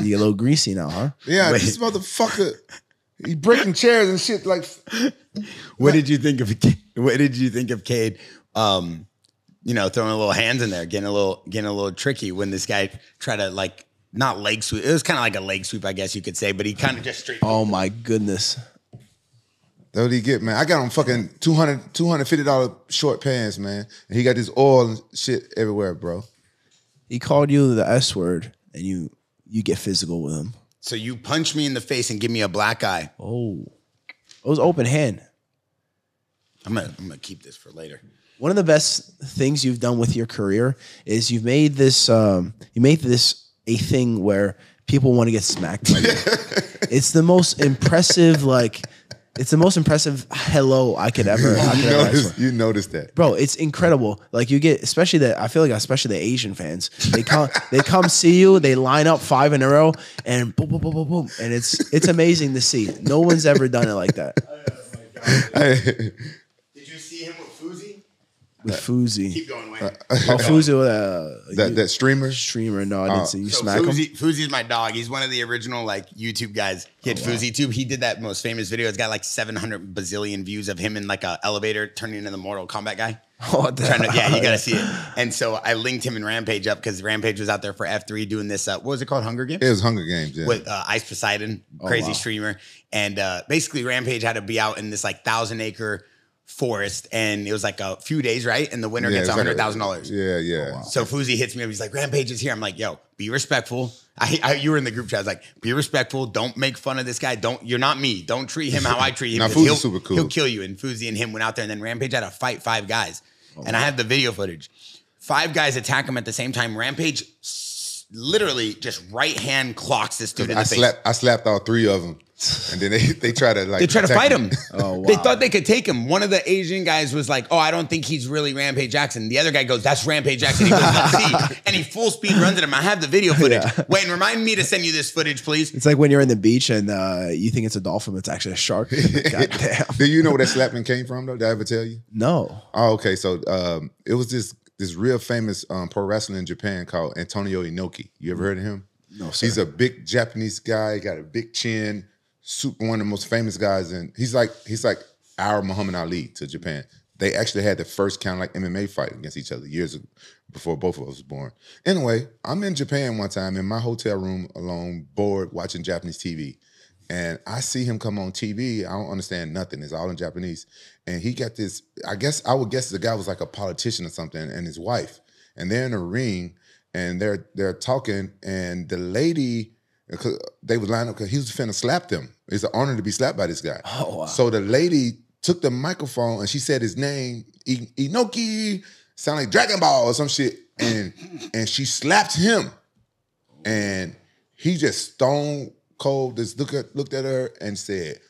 You get a little greasy now, huh? Yeah, this motherfucker, he breaking chairs and shit. Like, what did you think of? What did you think of Cade? You know, throwing a little hands in there, getting a little tricky when this guy tried to like not leg sweep. It was kind of like a leg sweep, I guess you could say, but he kind of just straight. Oh my goodness. That's what he get, man. I got on fucking $250 short pants, man. And he got this oil and shit everywhere, bro. He called you the S word, and you get physical with him. So you punch me in the face and give me a black eye. Oh, it was open hand. I'm gonna keep this for later. One of the best things you've done with your career is you've made this. You made this a thing where people want to get smacked by you. It's the most impressive, like. It's the most impressive hello I could ever. You noticed that, bro. It's incredible. Like you get, especially I feel like especially the Asian fans. They come see you. They line up 5 in a row and boom, boom, boom, boom, boom, and it's amazing to see. No one's ever done it like that. Did you see him with Fuzi? With Fuzi. Keep going, Wayne. Fuzi with that streamer? Streamer, no, I didn't see you smack him. Fuzi's my dog. He's one of the original like YouTube guys. He had Fuzi tube. He did that most famous video. It's got like 700 bazillion views of him in like an elevator turning into the Mortal Kombat guy. Oh, yeah, you gotta see it. And so I linked him and Rampage up because Rampage was out there for F3 doing this. What was it called? Hunger Games? It was Hunger Games, yeah. With Ice Poseidon, crazy streamer. And basically Rampage had to be out in this like 1,000-acre forest, and it was like a few days, right? And the winner gets $100,000. Yeah. Oh, wow. So Fuzi hits me up. He's like, Rampage is here. I'm like, yo, be respectful. You were in the group chat. I was like, be respectful. Don't make fun of this guy. You're not me. Don't treat him how I treat him. Now, Fuzi's super cool. He'll kill you. And Fuzi and him went out there, and then Rampage had to fight 5 guys. And I have the video footage. 5 guys attack him at the same time. Rampage literally just right hand clocks this dude in the face. I slapped all 3 of them. And then they try to like. They try to fight him. Oh, wow. They thought they could take him. One of the Asian guys was like, "Oh, I don't think he's really Rampage Jackson." The other guy goes, "That's Rampage Jackson." He goes, "Let's see," and he full speed runs at him. I have the video footage. Yeah. Wayne, remind me to send you this footage, please. It's like when you're in the beach and you think it's a dolphin, but it's actually a shark. God damn. Do you know where that slapping came from though? Did I ever tell you? No. Oh, okay. So it was this real famous pro wrestler in Japan called Antonio Inoki. You ever heard of him? No, sir. He's a big Japanese guy. Got a big chin. One of the most famous guys, and he's like our Muhammad Ali to Japan. They actually had the first kind of like MMA fight against each other years before both of us was born. Anyway, I'm in Japan one time in my hotel room alone, bored, watching Japanese TV. And I see him come on TV. I don't understand nothing. It's all in Japanese. And he got this, I would guess the guy was like a politician or something, and his wife. And they're in a ring, and they're talking, and the lady, they would line up because he was finna slap them. It's an honor to be slapped by this guy. Oh, wow. So the lady took the microphone and she said his name, Inoki, sound like Dragon Ball or some shit, and she slapped him. And he just stone cold just looked at her and said,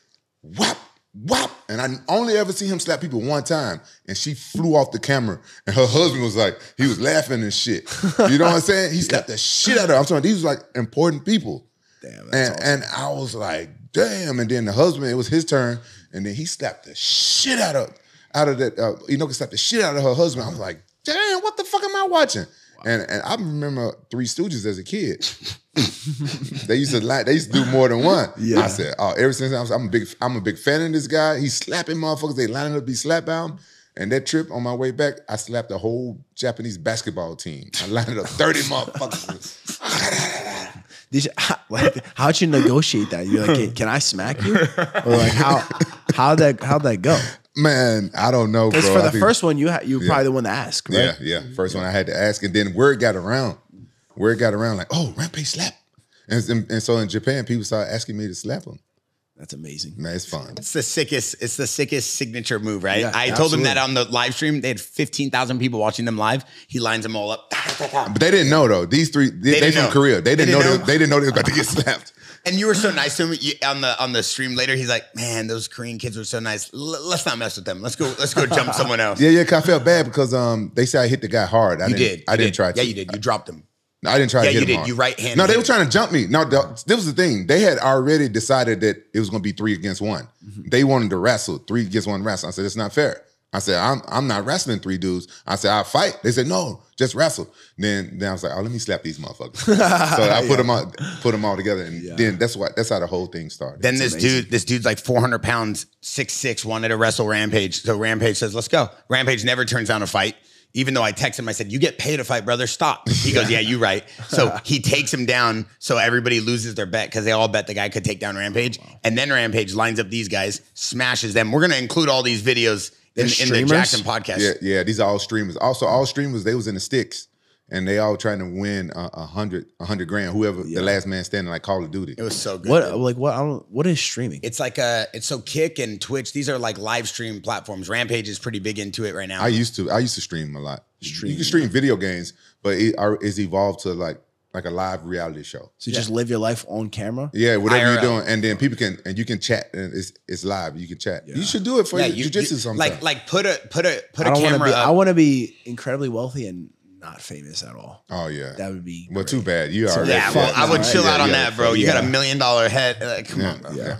"Whap, whap." And I only ever see him slap people one time, and she flew off the camera, and her husband was like, he was laughing and shit. You know what I'm saying? He slapped the shit out of her. I'm talking, these were like important people. Damn, and I was like, damn. And then the husband, it was his turn, and then he slapped the shit out of that. Inoki slapped the shit out of her husband. I was like, damn, what the fuck am I watching? Wow. And I remember Three Stooges as a kid. They used to do more than one. Yeah. I said, oh, ever since I'm a big fan of this guy. He's slapping motherfuckers. They lining up to be slapped bound. And that trip on my way back, I slapped the whole Japanese basketball team. I lined up 30 motherfuckers. How'd you negotiate that? You're like, can I smack you? Or like, how'd that go? Man, I don't know, bro. Because for the first one, you were probably the one to ask, right? Yeah. First one I had to ask, and then word got around. Like, oh, Rampage slap. And so in Japan, people started asking me to slap them. That's amazing. Man, it's fun. It's the sickest signature move, right? Yeah, I told them that on the live stream. They had 15,000 people watching them live. He lines them all up. But they didn't know though. These 3, they from Korea. They didn't know. They didn't know they were about to get slapped. And you were so nice to him on the stream later. He's like, man, those Korean kids were so nice. Let's not mess with them. Let's go jump someone else. Yeah. Cause I felt bad because they said I hit the guy hard. I didn't try to. Yeah, you did. You dropped him. No, I didn't try to hit him hard. You right-handed. No, they were trying to jump me. No, this was the thing. They had already decided that it was going to be 3 against 1. Mm-hmm. They wanted to wrestle, 3 against 1 wrestle. I said, it's not fair. I said, I'm not wrestling 3 dudes. I said, I'll fight. They said, no, just wrestle. Then I was like, oh, let me slap these motherfuckers. So I put them all together, and then that's how the whole thing started. Then this dude's like 400 pounds, 6'6", wanted to wrestle Rampage. So Rampage says, let's go. Rampage never turns down a fight. Even though I texted him, I said, you get paid to fight, brother. Stop. He goes, yeah, you're right. So he takes him down so everybody loses their bet because they all bet the guy could take down Rampage. Wow. And then Rampage lines up these guys, smashes them. We're going to include all these videos in the JAXXON podcast. Yeah, these are all streamers. Also, all streamers, they was in the sticks. And they all trying to win $100 grand. Whoever the last man standing, like Call of Duty. It was so good. What is streaming? It's like so Kick and Twitch. These are like live stream platforms. Rampage is pretty big into it right now. I used to stream a lot. You can stream video games, but it's evolved to like a live reality show. So you just live your life on camera. Yeah, whatever you're doing, and then people you can chat, and it's live. You can chat. Yeah. You should do it for your jiu-jitsu sometime. Like put a camera. I want to be incredibly wealthy and not famous at all. Oh yeah, that would be. Well, great. too bad. You are. Yeah, well, I would chill out on that, bro. You got $1 million head. Come on, bro. Yeah.